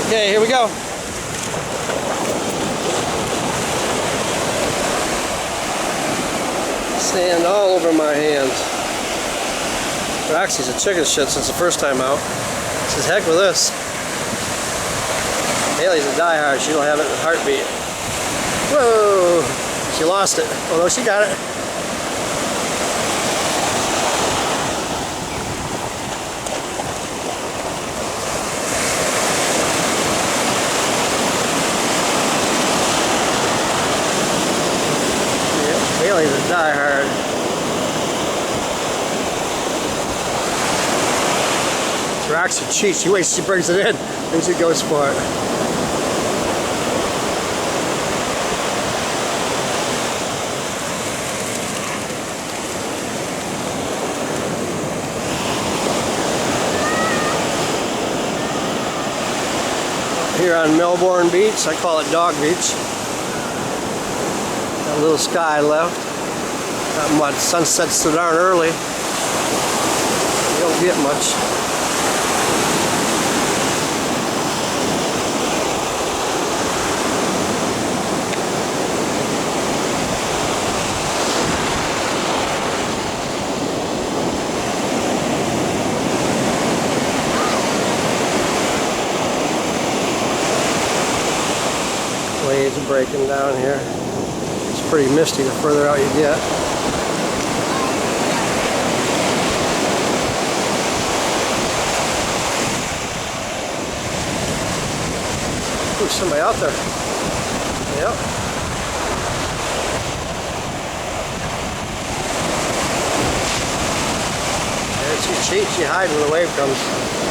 Okay, here we go. Sand all over my hands. Roxy's a chicken shit since the first time out. She says, heck with this. Haley's a diehard. She'll have it in a heartbeat. Whoa! She lost it. Oh no, she got it. Haley's a diehard. Roxy cheats. She waits. She brings it in, then she goes for it. Here on Melbourne Beach, I call it Dog Beach. Got a little sky left. Not much. Sun sets so darn early. You don't get much. Waves are breaking down here. It's pretty misty the further out you get. Ooh, somebody out there. Yep. There she cheats. She hides when the wave comes.